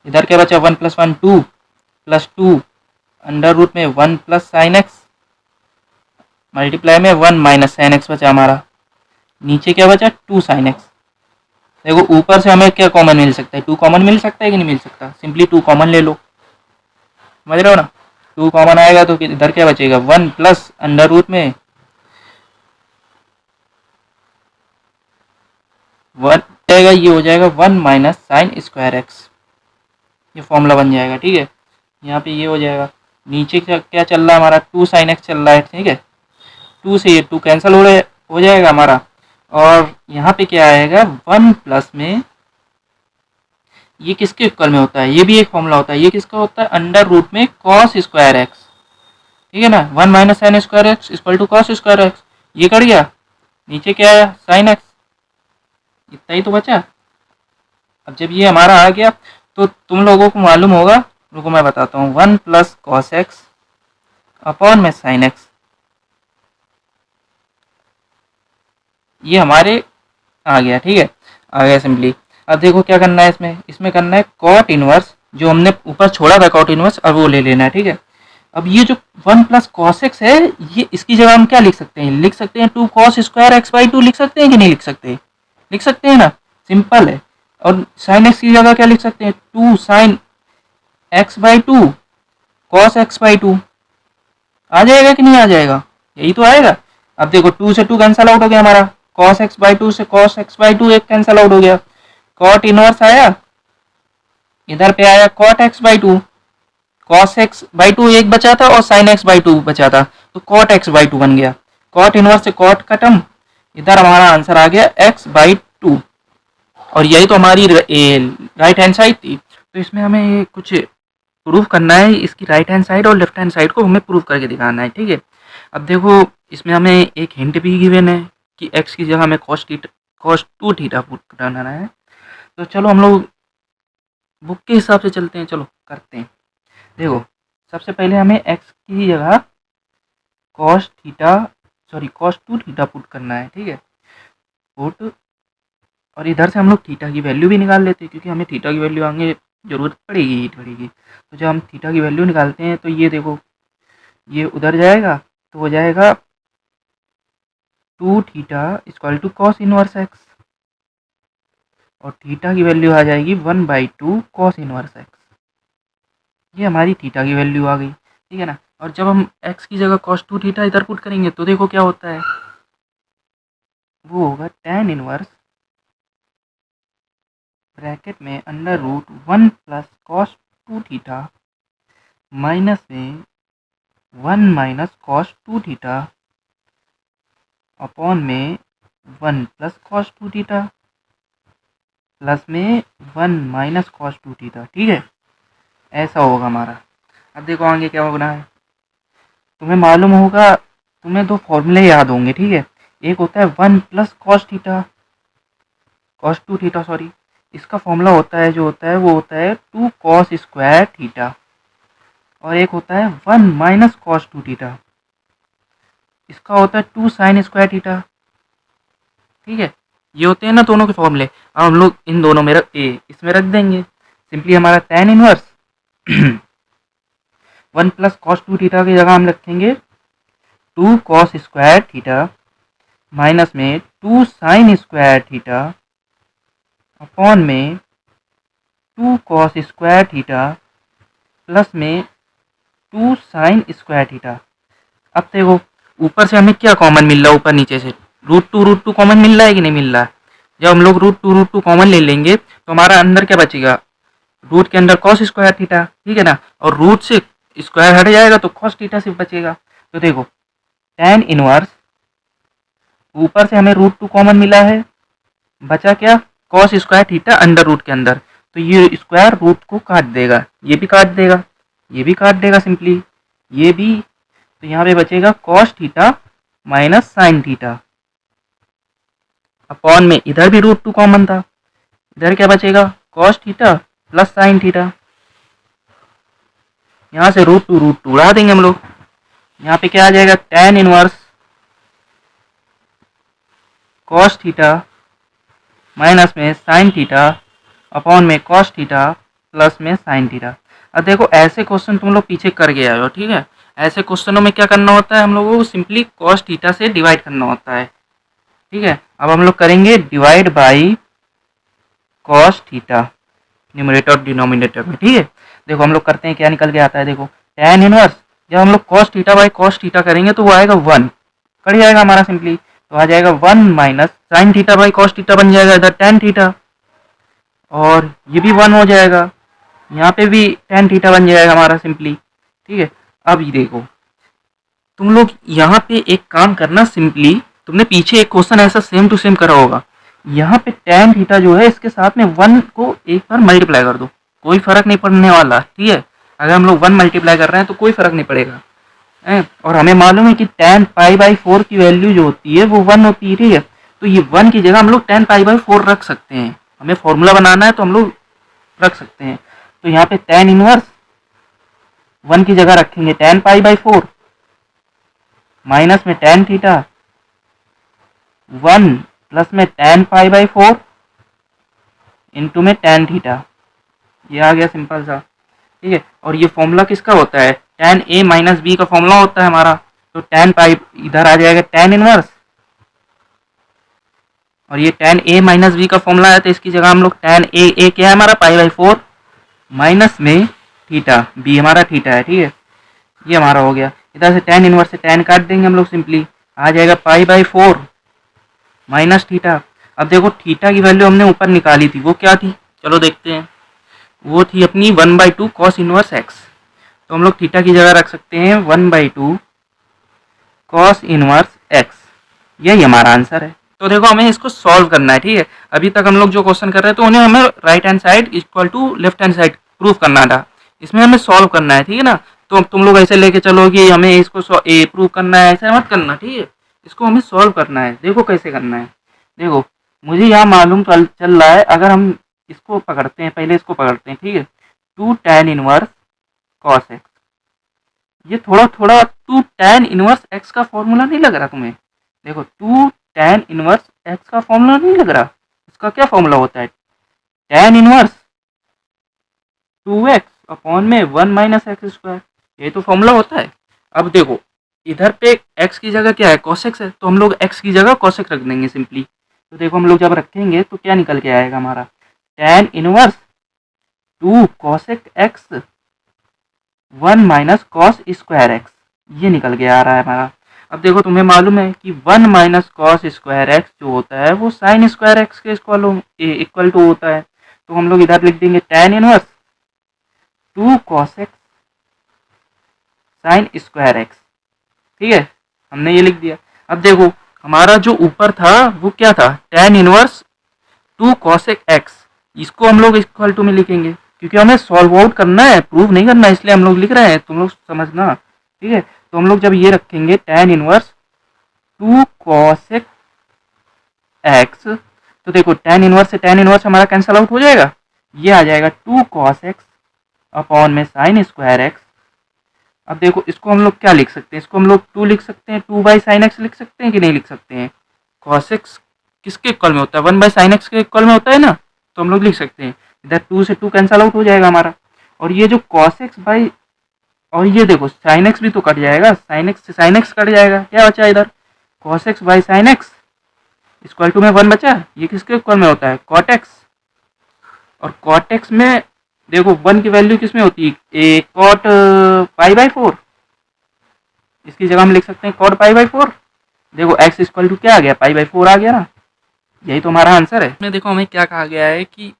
इधर क्या बचा, 1 + 1 2 प्लस 2 अंडर रूट में 1 प्लस साइन एक्स मल्टीप्लाई में 1 माइनस साइन एक्स बचा हमारा। नीचे क्या बचा, 2 साइन एक्स। देखो ऊपर से हमें क्या कॉमन मिल सकता है, 2 कॉमन मिल सकता है कि नहीं मिल सकता, सिंपली 2 कॉमन ले लो, समझ रहे हो ना। 2 कॉमन आएगा तो इधर क्या बचेगा, 1 प्लस अंडर रूट में 1 जाएगा, ये हो जाएगा 1 माइनस साइन स्क्वायर एक्स, ये फॉर्मूला बन जाएगा। ठीक है, यहाँ पे ये हो जाएगा। नीचे क्या चल रहा है हमारा, 2 साइन एक्स चल रहा है, ठीक है, 2 से ये 2 कैंसिल हो जाएगा हमारा। और यहाँ पे क्या आएगा, 1 प्लस में ये किसके इक्वल में होता है, ये भी एक फॉर्मूला होता है, ये किसका होता है, अंडर रूट में कॉस स्क्वायर एक्स, ठीक है ना। 1 minus sine square X equal to cos square X, ये कर गया। नीचे क्या आया, साइन एक्स, इतना ही तो बचा। अब जब ये हमारा आ गया तो तुम लोगों को मालूम होगा, रुको मैं बताता हूँ, 1 प्लस कॉस एक्स अपॉन में साइन एक्स, ये हमारे आ गया। ठीक है, आ गया सिंपली। अब देखो क्या करना है इसमें, इसमें करना है कॉट इनवर्स, जो हमने ऊपर छोड़ा था कॉट इनवर्स, अब वो ले लेना है। ठीक है, अब ये जो 1 प्लस कॉस एक्स है, ये इसकी जगह हम क्या लिख सकते हैं, लिख सकते हैं 2 कॉस स्क्वायर एक्स बाई 2, लिख सकते हैं कि नहीं लिख सकते, लिख सकते हैं ना, सिंपल है। और साइन एक्स की जगह क्या लिख सकते हैं, 2 sine x by 2 cos X by 2, आ जाएगा कि नहीं आ जाएगा, यही तो आएगा। अब देखो 2 से 2 कैंसिल आउट हो गया हमारा, कॉस एक्स बाई 2 से कॉस एक्स बाई 2 एक कैंसिल आउट हो गया, कॉट इनवर्स आया, इधर पे आया cot X by 2, cos X by 2 एक बचा था और साइन एक्स बाई 2 बचा था, तो कॉट एक्स बाई 2 बन गया। कॉट इनवर्स से कॉट खत्म, इधर हमारा आंसर आ गया एक्स बाई 2। और यही तो हमारी राइट हैंड साइड थी। तो इसमें हमें कुछ प्रूफ करना है, इसकी राइट हैंड साइड और लेफ्ट हैंड साइड को हमें प्रूफ करके दिखाना है। ठीक है, अब देखो इसमें हमें एक हिंट भी गिवन है कि x की जगह हमें cos 2 थीटा पुट करना है। तो चलो हम लोग बुक के हिसाब से चलते हैं, चलो करते हैं। देखो सबसे पहले हमें x की जगह cos theta sorry cos 2 theta put करना है, ठीक है, पुट, और इधर से हम लोग थीटा की वैल्यू भी निकाल लेते हैं क्योंकि हमें थीटा की वैल्यू आगे ज़रूरत पड़ेगी ही पड़ेगी। तो जब हम थीटा की वैल्यू निकालते हैं तो ये देखो, ये उधर जाएगा तो हो जाएगा 2 theta equal to cos inverse X, और थीटा की वैल्यू आ जाएगी 1/2 कॉस इनवर्स एक्स। ये हमारी थीटा की वैल्यू आ गई, ठीक है ना। और जब हम एक्स की जगह cos 2 थीटा इधर पुट करेंगे तो देखो क्या होता है, वो होगा tan इनवर्स ब्रैकेट में √1 प्लस cos 2 थीटा माइनस में 1 माइनस cos 2 थीटा अपॉन में 1 प्लस cos 2 थीटा प्लस में 1 माइनस cos 2 थीटा, ठीक है, ऐसा होगा हमारा। अब देखो आगे क्या होना है, तुम्हें मालूम होगा, तुम्हें दो फॉर्मूले याद होंगे, ठीक है। एक होता है 1 plus cos theta, cos 2 theta sorry, इसका फॉर्मूला होता है जो होता है वो होता है 2 cos स्क्वायर थीटा, और एक होता है 1 माइनस cos 2 थीटा, इसका होता है 2 sin स्क्वायर थीटा, ठीक है। ये होते हैं ना दोनों के फॉर्मूले। अब हम लोग इन दोनों में इसमें रख देंगे, सिंपली हमारा tan inverse 1 plus cos 2 theta की जगह हम रखेंगे 2 cos स्क्वायर थीटा माइनस में 2 sin स्क्वायर थीटा अपॉन में 2 cos स्क्वायर थीटा प्लस में 2 sin स्क्वायर थीटा। अब देखो ऊपर से हमें क्या कॉमन मिल रहा है, ऊपर नीचे से √2 कॉमन मिल रहा है कि नहीं मिल रहा है। जब हम लोग √2 कॉमन ले लेंगे तो हमारा अंदर क्या बचेगा, रूट के अंदर cos स्क्वायर थीटा, ठीक है ना, और रूट से स्क्वायर हट जाएगा तो cos थीटा सिर्फ बचेगा। तो देखो tan इनवर्स, ऊपर से हमें √2 कॉमन मिला है, बचा क्या, cos square theta under root के अंदर, तो ये स्क्वायर रूट को काट देगा, ये भी काट देगा, ये भी काट देगा सिंपली, ये भी, तो यहाँ पे बचेगा cos theta minus sine theta upon में इधर भी √2 कॉमन था, इधर क्या बचेगा cos theta plus sine theta, यहाँ से √2 उड़ा देंगे हम लोग, यहाँ पे क्या आ जाएगा tan inverse cos theta minus में साइन थीटा अपॉन में cos थीटा प्लस में साइन थीटा। अब देखो ऐसे क्वेश्चन तुम लोग पीछे कर गए हो, ठीक है, ऐसे क्वेश्चनों में क्या करना होता है, हम लोगों को सिंपली cos थीटा से डिवाइड करना होता है, ठीक है। अब हम लोग करेंगे divide by cos theta numerator और डिनोमिनेटर में, ठीक है। देखो हम लोग करते हैं, क्या निकल के आता है, देखो tan इनवर्स, जब हम लोग cos theta by cos theta करेंगे तो वो आएगा 1, कट जाएगा हमारा सिंपली, तो आ जाएगा 1 minus sine theta by cos theta बन जाएगा इधर tan थीटा, और ये भी 1 हो जाएगा, यहाँ पे भी tan थीटा बन जाएगा हमारा सिंपली, ठीक है। अब ये देखो तुम लोग यहाँ पे एक काम करना, सिंपली तुमने पीछे एक क्वेश्चन ऐसा सेम टू सेम करा होगा, यहाँ पे tan थीटा जो है इसके साथ में 1 को एक बार मल्टीप्लाई कर दो, कोई फर्क नहीं पड़ने वाला, ठीक है। अगर हम लोग 1 मल्टीप्लाई कर रहे हैं तो कोई फर्क नहीं पड़ेगा, और हमें मालूम है कि tan π/4 की वैल्यू जो होती है वो 1 होती है, ठीक है। तो ये 1 की जगह हम लोग tan π/4 रख सकते हैं, हमें फॉर्मूला बनाना है तो हम लोग रख सकते हैं। तो यहाँ पे tan इनवर्स 1 की जगह रखेंगे tan π/4 माइनस में tan थीटा 1 प्लस में tan π/4 इंटू में tan थीटा, ये आ गया सिंपल सा, ठीक है। और ये फॉर्मूला किसका होता है, tan a माइनस बी का फॉर्मूला होता है हमारा, तो tan पाई इधर आ जाएगा tan इनवर्स, और ये tan a माइनस बी का फॉर्मूला है तो इसकी जगह हम लोग tan a क्या है हमारा π/4 माइनस में थीटा, b हमारा थीटा है, ठीक है। ये हमारा हो गया, इधर से tan इनवर्स से tan काट देंगे हम लोग, सिंपली आ जाएगा π/4 माइनस थीटा। अब देखो थीटा की वैल्यू हमने ऊपर निकाली थी, वो क्या थी, चलो देखते हैं, वो थी अपनी 1/2 cos इनवर्स x, तो हम लोग थीटा की जगह रख सकते हैं 1/2 cos इनवर्स x, यही हमारा आंसर है। तो देखो हमें इसको सॉल्व करना है, ठीक है। अभी तक हम लोग जो क्वेश्चन कर रहे हैं तो उन्हें हमें right hand side equal to left hand side prove करना था, इसमें हमें सॉल्व करना है, ठीक है ना। तो तुम लोग ऐसे लेके चलो कि हमें इसको प्रूव करना है, ऐसा मत करना, ठीक है। इसको हमें सॉल्व करना है, देखो कैसे करना है। देखो मुझे यहाँ मालूम चल रहा है, अगर हम इसको पकड़ते हैं, पहले इसको पकड़ते हैं, ठीक है, 2 tan इनवर्स cos x, ये थोड़ा थोड़ा 2 tan इनवर्स x का फॉर्मूला नहीं लग रहा तुम्हें, देखो 2 tan इनवर्स एक्स का फॉर्मूला नहीं लग रहा, इसका क्या फॉर्मूला होता है, tan इनवर्स 2x अपॉन में 1 माइनस एक्स स्क्वायर, ये तो फॉर्मूला होता है। अब देखो इधर पे x की जगह क्या है, cos x है, तो हम लोग x की जगह cos x रख देंगे सिंपली। तो देखो हम लोग जब रखेंगे तो क्या निकल के आएगा हमारा, tan inverse 2 cos x 1 minus cos square X, ये निकल के आ रहा है हमारा। अब देखो तुम्हें मालूम है कि 1 माइनस कॉस स्क्वायर एक्स जो होता है वो साइन स्क्वायर एक्स के इक्वल टू होता है। तो हम लोग इधर लिख देंगे tan inverse 2 cos x sign square X, ठीक है, हमने ये लिख दिया। अब देखो हमारा जो ऊपर था वो क्या था, tan इनवर्स 2 cos x, इसको हम लोग इक्वल टू में लिखेंगे क्योंकि हमें सॉल्व आउट करना है, प्रूव नहीं करना है, इसलिए हम लोग लिख रहे हैं, तुम लोग समझना, ठीक है। तो हम लोग जब ये रखेंगे tan इनवर्स 2 cos x, तो देखो tan इनवर्स से tan इनवर्स हमारा कैंसल आउट हो जाएगा, ये आ जाएगा 2 cos x अपॉन में साइन स्क्वायर एक्स। अब देखो इसको हम लोग क्या लिख सकते हैं, इसको हम लोग 2 लिख सकते हैं, 2 बाई साइन एक्स लिख सकते हैं कि नहीं लिख सकते हैं, cos x किसके इक्वल में होता है, 1 बाई साइन एक्स के इक्वल में होता है ना, तो हम लोग लिख सकते हैं, इधर 2 से 2 कैंसल आउट हो जाएगा हमारा, और ये जो cos x बाई, और ये देखो साइन एक्स भी तो कट जाएगा, साइन एक्स से साइन एक्स कट जाएगा, क्या बचा इधर, cos x by sine X equal to में 1 बचा, ये किसके इक्वल में होता है, cot x, और cot x में देखो 1 की वैल्यू किस में होती है, cot पाई बाई 4, इसकी जगह हम लिख सकते हैं cot पाई बाई 4। देखो x इक्वल टू क्या आ गया, पाई बाई 4 आ गया ना, यही तो हमारा आंसर है। इसमें देखो हमें क्या कहा गया है कि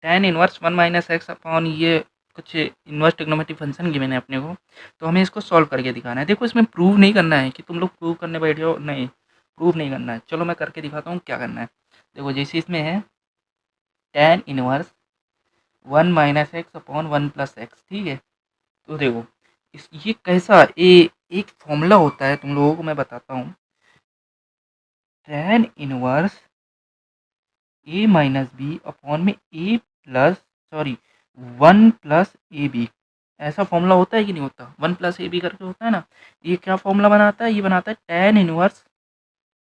tan inverse 1 minus x upon ये कुछ इनवर्स ट्रिग्नोमेट्रिक फंक्शन गिवन है अपने को, तो हमें इसको सॉल्व करके दिखाना है। देखो इसमें प्रूव नहीं करना है कि तुम लोग प्रूव करने बैठे हो, नहीं प्रूव नहीं करना है, चलो मैं करके दिखाता हूँ क्या करना है। देखो जैसे इसमें है tan inverse 1 minus x upon 1 plus x, ठीक है। तो देखो ये कैसा एक फॉर्मूला होता है, तुम लोगों को मैं बताता हूँ, tan inverse A minus B upon में A plus, sorry 1 plus A B, ऐसा फॉर्मूला होता है कि नहीं होता, 1 प्लस ए बी करके होता है ना, ये क्या फॉर्मूला बनाता है, ये बनाता है tan inverse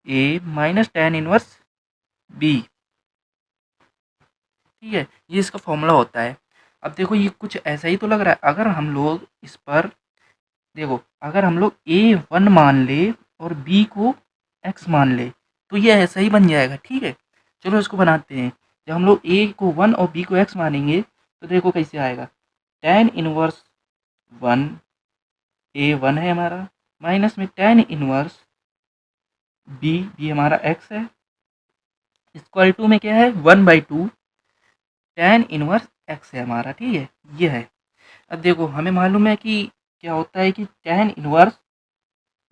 A minus tan inverse B, ठीक है, ये इसका फॉर्मूला होता है। अब देखो ये कुछ ऐसा ही तो लग रहा है, अगर हम लोग इस पर देखो, अगर हम लोग ए 1 मान ले और बी को एक्स मान ले तो ये ऐसा ही बन जाएगा, ठीक है। चलो इसको बनाते हैं, जब हम लोग ए को 1 और बी को एक्स मानेंगे तो देखो कैसे आएगा, tan इनवर्स 1 ए 1 है हमारा, माइनस में tan इनवर्स बी हमारा एक्स है, इक्वल टू में क्या है 1/2 tan इनवर्स एक्स है हमारा, ठीक है, ये है। अब देखो हमें मालूम है कि क्या होता है कि tan इनवर्स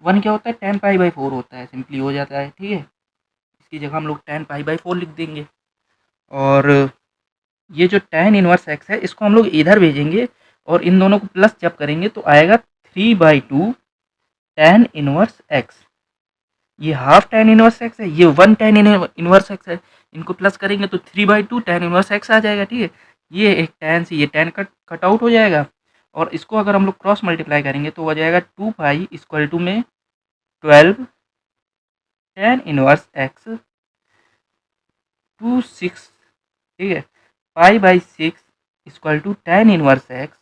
1 क्या होता है, tan पाई बाई 4 होता है, सिंपली हो जाता है, ठीक है। इसकी जगह हम लोग tan पाई बाई 4 लिख देंगे, और ये जो tan इनवर्स एक्स है इसको हम लोग इधर भेजेंगे और इन दोनों को प्लस जब करेंगे तो आएगा 3/2 tan इनवर्स एक्स, ये हाफ tan इनवर्स एक्स है, ये 1 tan इनवर्स एक्स है, इनको प्लस करेंगे तो 3/2 tan इनवर्स एक्स आ जाएगा, ठीक है। ये एक tan से ये tan कट आउट हो जाएगा, और इसको अगर हम लोग क्रॉस मल्टीप्लाई करेंगे तो हो जाएगा 2 पाई इक्वल टू में 12 tan इनवर्स एक्स 2 6, ठीक है, pi by 6 equal to tan inverse X.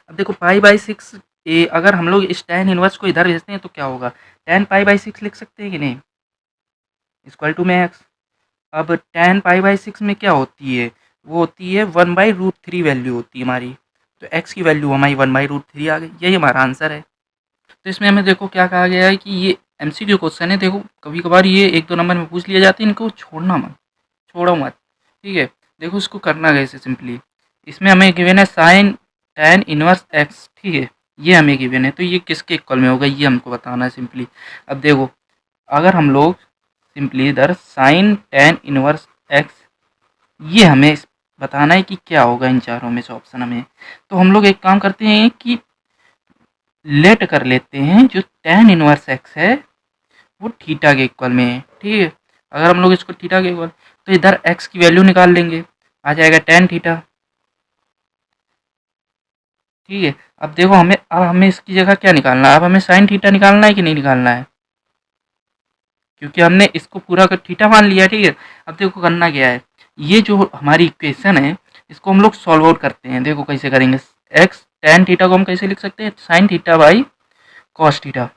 अब देखो पाई बाई 6 अगर हम लोग इस tan इनवर्स को इधर भेजते हैं तो क्या होगा, tan पाई बाई 6 लिख सकते हैं कि नहीं, इक्वल टू में एक्स। अब tan पाई बाई 6 में क्या होती है, वो होती है 1/√3 वैल्यू होती है हमारी, तो x की वैल्यू हमारी 1/√3 आ गई, यही हमारा आंसर है। तो इसमें हमें देखो क्या कहा गया है कि ये MCQ क्वेश्चन है, देखो कभी कभार ये 1-2 नंबर में पूछ लिए जाते हैं, इनको छोड़ना मत, छोड़ो मत, ठीक है। देखो इसको करना कैसे, सिंपली इसमें हमें गिवन है साइन tan इनवर्स एक्स, ठीक है, ये हमें गिवन है, तो ये किसके इक्वल में होगा ये हमको बताना है सिंपली। अब देखो अगर हम लोग सिंपली इधर साइन tan इनवर्स एक्स, ये हमें बताना है कि क्या होगा इन चारों में से ऑप्शन हमें, तो हम लोग एक काम करते हैं कि लेट कर लेते हैं, जो tan इनवर्स एक्स है वो थीटा के इक्वल में है, ठीक है। अगर हम लोग इसको थीटा के इक्वल, तो इधर x की वैल्यू निकाल लेंगे, आ जाएगा tan थीटा, ठीक है। अब देखो अब हमें इसकी जगह क्या निकालना है, अब हमें साइन थीटा निकालना है कि नहीं निकालना है, क्योंकि हमने इसको पूरा कर थीटा मान लिया, ठीक है। अब देखो करना क्या है, ये जो हमारी इक्वेशन है इसको हम लोग सॉल्व आउट करते हैं। देखो कैसे करेंगे, एक्स टेन थीटा को हम कैसे लिख सकते हैं, sine theta by cos theta,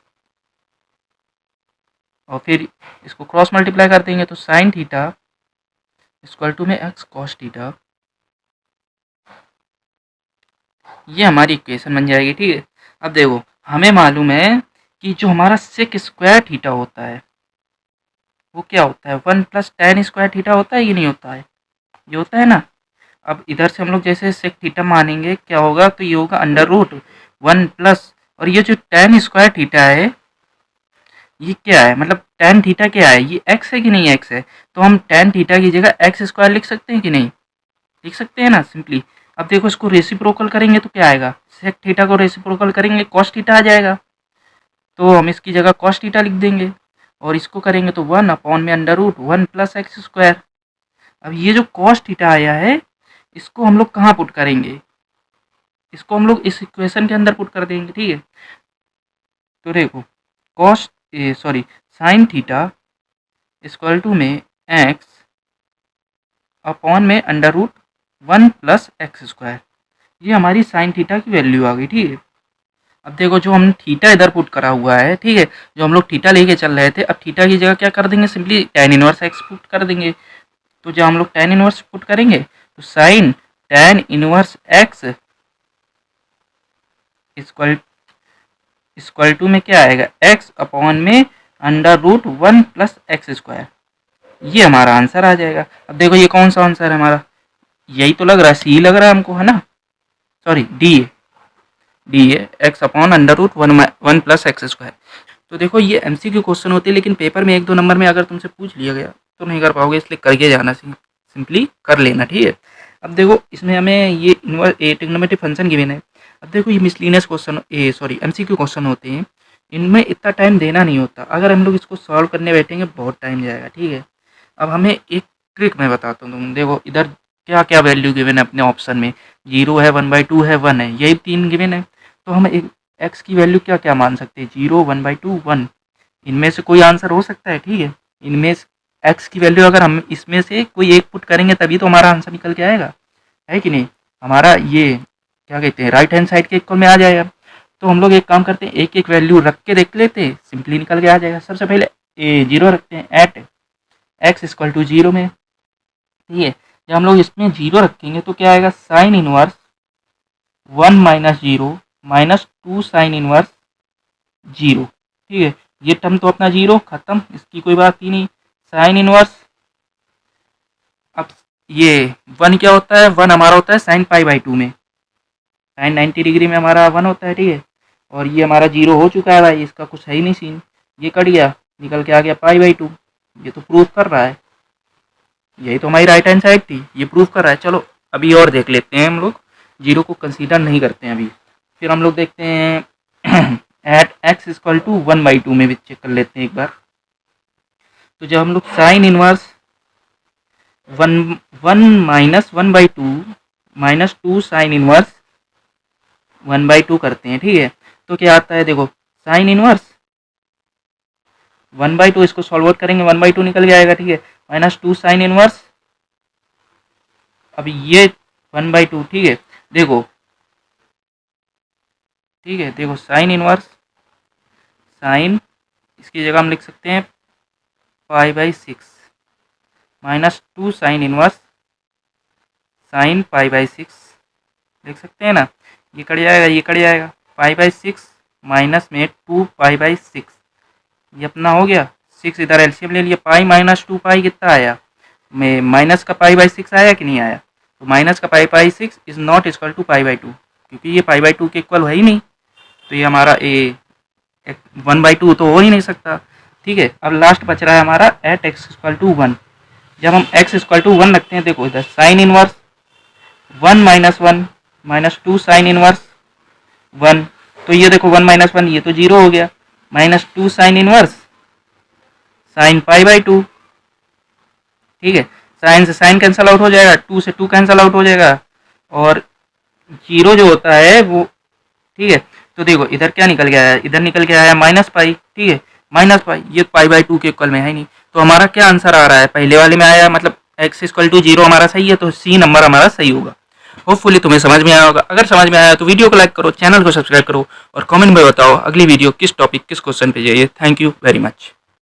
और फिर इसको क्रॉस मल्टीप्लाई कर देंगे तो साइन थीटा इक्वल टू में एक्स कॉस थीटा, ये हमारी इक्वेशन बन जाएगी, ठीक है। अब देखो हमें मालूम है कि जो हमारा सेक स्क्वायर थीटा होता है वो क्या होता है, one plus ten square theta होता है, ये नहीं होता है, ये होता है ना। अब इधर से हम लोग जैसे सेक थीटा मानेंगे क्या होगा, तो ये होगा अंडर रूट वन प्लस, और ये जो टेन स्क्वायर थीटा है ये क्या है, मतलब टेन थीटा क्या है, ये एक्स है कि नहीं एक्स है, तो हम टेन थीटा की जगह एक्स स्क्वायर लिख सकते हैं कि नहीं, लिख सकते हैं ना सिंपली। अब देखो इसको रेसिप्रोकल करेंगे तो क्या आएगा, सेक थीटा को रेसिप्रोकल करेंगे कॉस थीटा आ जाएगा, तो हम इसकी जगह कॉस थीटा लिख देंगे, और इसको करेंगे तो वन अपॉन में under root one plus X square. अब ये जो कॉस थीटा आया है इसको हम लोग कहाँ पुट करेंगे, इसको हम लोग इस इक्वेशन के अंदर पुट कर देंगे, ठीक है। तो देखो cos sorry sine theta equal to में एक्स अपॉन में under root one plus X square, ये हमारी साइन थीटा की वैल्यू आ गई, ठीक है। अब देखो जो हम थीटा इधर पुट करा हुआ है, ठीक है, जो हम लोग थीटा लेके चल रहे थे, अब थीटा की जगह क्या कर देंगे, simply ten inverse x put कर देंगे। तो जब हम लोग टेन इनवर्स पुट करेंगे तो sine tan inverse X equal equal to में क्या आएगा, एक्स अपॉन में under root one plus X square, ये हमारा आंसर आ जाएगा। अब देखो ये कौन सा आंसर है हमारा, यही तो लग रहा है, सी लग रहा है हमको, है ना, सॉरी डी है X upon under root one one plus X square. तो देखो ये एमसीक्यू क्वेश्चन होते हैं, लेकिन पेपर में एक दो नंबर में अगर तुमसे पूछ लिया गया तो नहीं कर पाओगे, इसलिए करके जाना, सिंपली कर लेना, ठीक है। अब देखो इसमें हमें ये ट्रिग्नोमेट्रिक फंक्शन गिवन है। अब देखो ये miscellaneous question sorry MCQ question होते हैं, इनमें इतना टाइम देना नहीं होता, अगर हम लोग इसको सॉल्व करने बैठेंगे बहुत टाइम जाएगा, ठीक है। अब हमें एक ट्रिक मैं बताता हूँ, तुम देखो इधर क्या क्या वैल्यू गिवन है अपने ऑप्शन में, जीरो है, वन बाई टू है, वन है, यही तीन गिवन है। तो हम एक एक्स की वैल्यू क्या क्या मान सकते हैं, zero, one by to, one, इनमें से कोई आंसर हो सकता है, ठीक है। इनमें एक्स की वैल्यू अगर हम इसमें से कोई एक पुट करेंगे तभी तो हमारा आंसर निकल के आएगा, है कि नहीं, हमारा ये क्या कहते हैं राइट हैंड साइड के इक्वल में आ जाएगा। तो हम लोग एक काम करते हैं, एक एक वैल्यू रख के देख लेते हैं, सिंपली निकल के आ जाएगा। सबसे पहले जीरो रखते हैं at X equal to zero में, ठीक है। जब हम लोग इसमें जीरो रखेंगे तो क्या आएगा, sine inverse one minus zero minus two sine inverse zero, ठीक है। ये टर्म तो अपना जीरो खत्म, इसकी कोई बात ही नहीं, साइन इनवर्स, अब ये वन क्या होता है, वन हमारा होता है साइन पाई बाई टू में, साइन 90 डिग्री में हमारा वन होता है, ठीक है। और ये हमारा जीरो हो चुका है भाई, इसका कुछ है ही नहीं सीन, ये कट गया, निकल के आ गया पाई बाई टू, ये तो प्रूफ कर रहा है, यही तो हमारी राइट हैंड साइड थी, ये प्रूफ कर रहा है। चलो अभी और देख लेते हैं, हम लोग जीरो को कंसीडर नहीं करते हैं अभी, फिर हम लोग देखते हैं at X equal to one by two में भी चेक कर लेते हैं एक बार। तो जब हम लोग sine inverse one one minus one by to minus two sine inverse one by to करते हैं, ठीक है, तो क्या आता है, देखो sine inverse one by to, इसको सॉल्व आउट करेंगे वन बाई टू निकल के आएगा, ठीक है, माइनस टू साइन इनवर्स, अब ये वन बाई टू, ठीक है, देखो ठीक है, देखो साइन इनवर्स साइन, इसकी जगह हम लिख सकते हैं पाई by six minus two sine inverse sine pi by six, लिख सकते हैं ना, ये कट जाएगा, ये कट जाएगा, पाई बाई सिक्स माइनस में टू पाई बाई सिक्स, ये अपना हो गया, सिक्स इधर एलसीएम ले लिया, पाई माइनस टू पाई कितना आया, में माइनस का पाई बाई सिक्स आया कि नहीं आया, तो माइनस का pi by six is not equal to pi by two, क्योंकि ये पाई बाई टू के इक्वल है ही नहीं, तो ये हमारा वन बाई टू तो हो ही नहीं सकता, ठीक है। अब लास्ट बच रहा है हमारा at X equal to one, जब हम एक्स इक्वल टू वन रखते हैं, देखो इधर sine inverse one minus two sine inverse one, तो ये देखो वन माइनस वन, ये तो जीरो हो गया, minus two sine inverse sine pi by to, ठीक है, साइन से साइन कैंसिल आउट हो जाएगा, टू से टू कैंसिल आउट हो जाएगा, और जीरो जो होता है वो, ठीक है। तो देखो इधर क्या निकल के आया, इधर निकल के आया माइनस पाई, ठीक है, माइनस पाई, ये पाई बाई 2 के इक्वल में है नहीं, तो हमारा क्या आंसर आ रहा है, पहले वाले में आया मतलब x इक्वल टू 0 हमारा सही है, तो सी नंबर हमारा सही होगा। होपफुली तुम्हें समझ में आया होगा। अगर समझ में आया तो वीडियो को लाइक करो, चैनल को सब्सक्राइब करो और कमेंट में बताओ अगली वीडियो किस टॉपिक किस क्वेश्चन पे चाहिए। Thank you very much.